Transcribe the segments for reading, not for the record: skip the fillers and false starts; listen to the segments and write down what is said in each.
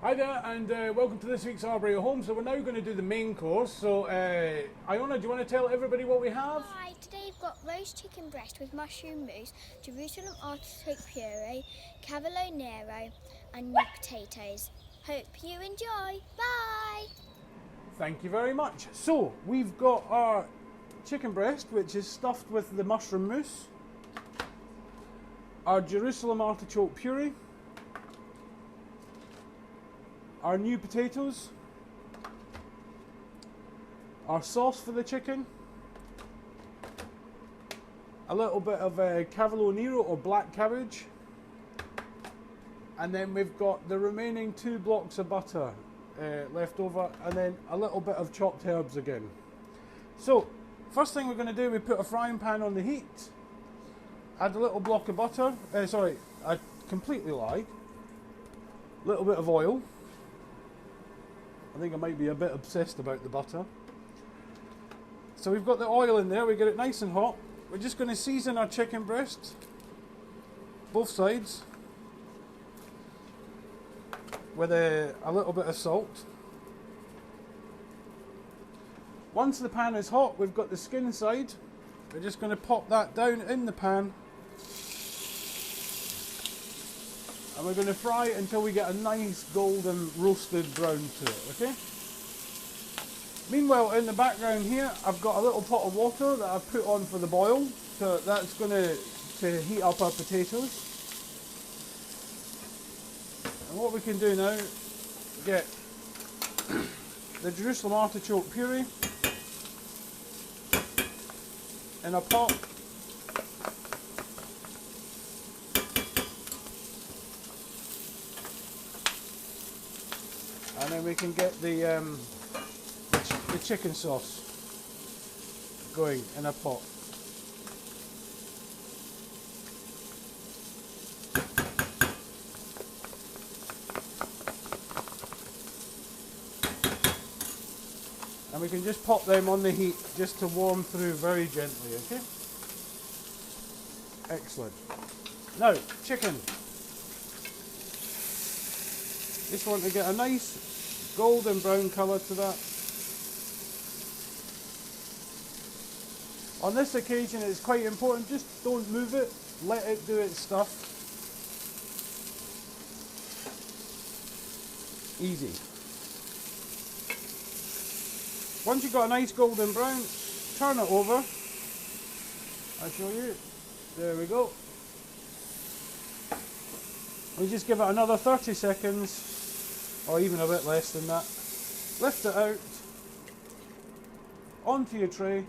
Hi there, and welcome to this week's Arbury Home. So we're now going to do the main course. So Iona, do you want to tell everybody what we have? Hi, today we've got roast chicken breast with mushroom mousse, Jerusalem artichoke puree, cavelo Nero and new potatoes. Hope you enjoy. Bye! Thank you very much. So we've got our chicken breast, which is stuffed with the mushroom mousse, our Jerusalem artichoke puree, our new potatoes, our sauce for the chicken, a little bit of cavelo Nero or black cabbage, and then we've got the remaining 2 blocks of butter left over, and then a little bit of chopped herbs again. So first thing we're going to do, we put a frying pan on the heat, add a little block of butter, sorry, I completely lied, a little bit of oil. I think I might be a bit obsessed about the butter. So we've got the oil in there, we get it nice and hot. We're just going to season our chicken breast, both sides, with a little bit of salt. Once the pan is hot, we've got the skin side. We're just going to pop that down in the pan. And we're going to fry it until we get a nice golden roasted brown to it, okay? Meanwhile, in the background here, I've got a little pot of water that I've put on for the boil. So that's going to heat up our potatoes. And what we can do now, get the Jerusalem artichoke puree in a pot. And then we can get the chicken sauce going in a pot. And we can just pop them on the heat just to warm through very gently, okay? Excellent. Now, chicken. Just want to get a nice golden brown colour to that. On this occasion it's quite important, just don't move it, let it do its stuff. Easy. Once you've got a nice golden brown, turn it over. I'll show you. There we go. We just give it another 30 seconds. Or even a bit less than that. Lift it out onto your tray.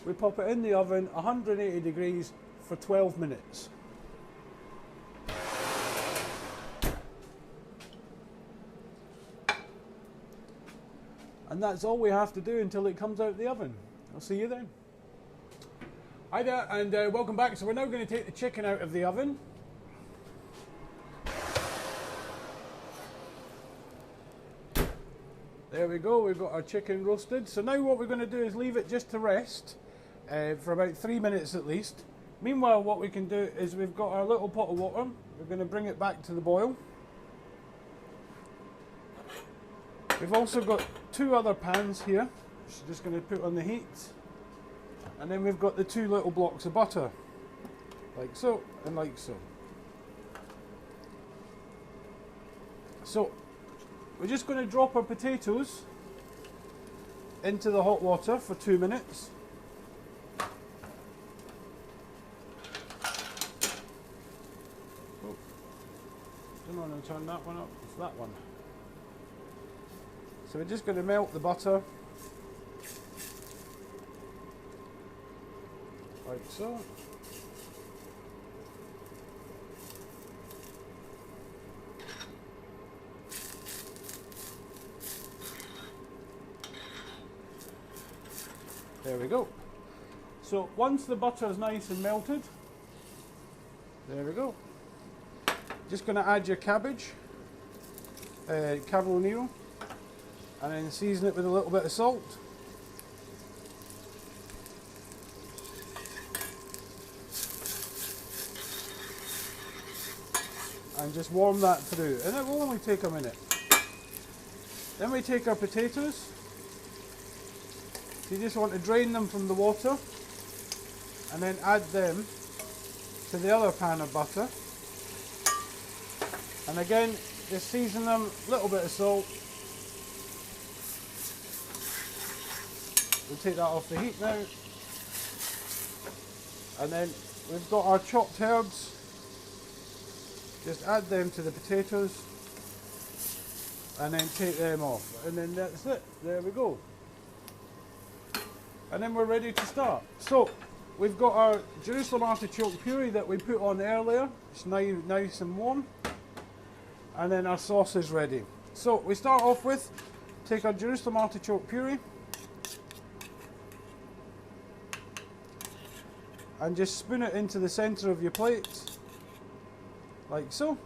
We pop it in the oven 180 degrees for 12 minutes. And that's all we have to do until it comes out of the oven. I'll see you then. Hi there, and welcome back. So we're now going to take the chicken out of the oven. There we go, we've got our chicken roasted. So now what we're going to do is leave it just to rest for about 3 minutes at least. Meanwhile, what we can do is we've got our little pot of water. We're going to bring it back to the boil. We've also got 2 other pans here, which we're just going to put on the heat. And then we've got the 2 little blocks of butter, like so and like so. So we're just going to drop our potatoes into the hot water for 2 minutes. Oh, don't want to turn that one up, it's that one. So we're just going to melt the butter, like so. There we go. So once the butter is nice and melted, there we go. Just going to add your cabbage, cavelo Nero, and then season it with a little bit of salt. And just warm that through, and it will only take a minute. Then we take our potatoes. You just want to drain them from the water and then add them to the other pan of butter. And again, just season them, a little bit of salt. We'll take that off the heat now. And then we've got our chopped herbs. Just add them to the potatoes and then take them off. And then that's it. There we go. And then we're ready to start. So we've got our Jerusalem artichoke puree that we put on earlier. It's now nice and warm. And then our sauce is ready. So we start off with, take our Jerusalem artichoke puree and just spoon it into the centre of your plate, like so.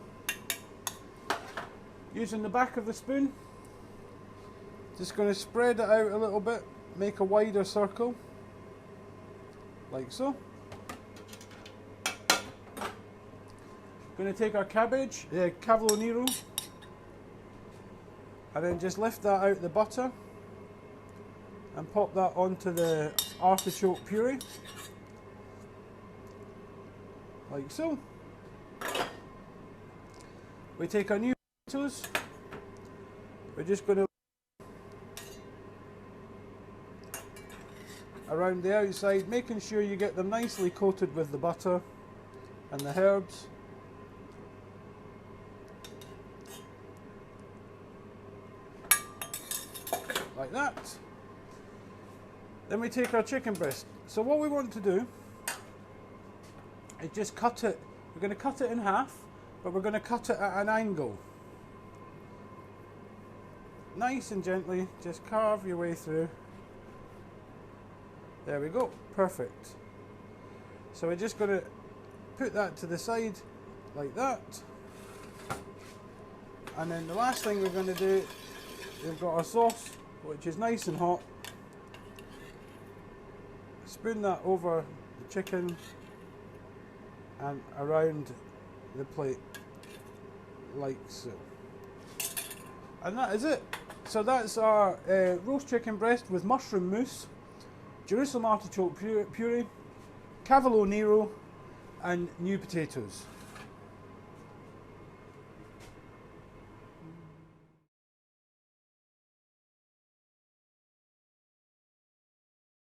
Using the back of the spoon, just going to spread it out a little bit, make a wider circle, like so. Going to take our cabbage, cavelo Nero, and then just lift that out the butter and pop that onto the artichoke puree, like so. We take our new potatoes, we're just going to around the outside, making sure you get them nicely coated with the butter and the herbs. Like that. Then we take our chicken breast. So what we want to do is just cut it. We're going to cut it in half, but we're going to cut it at an angle. Nice and gently, just carve your way through. There we go, perfect. So we're just going to put that to the side like that. And then the last thing we're going to do, we've got our sauce, which is nice and hot. Spoon that over the chicken and around the plate, like so. And that is it. So that's our roast chicken breast with mushroom mousse, Jerusalem artichoke puree, cavelo Nero, and new potatoes.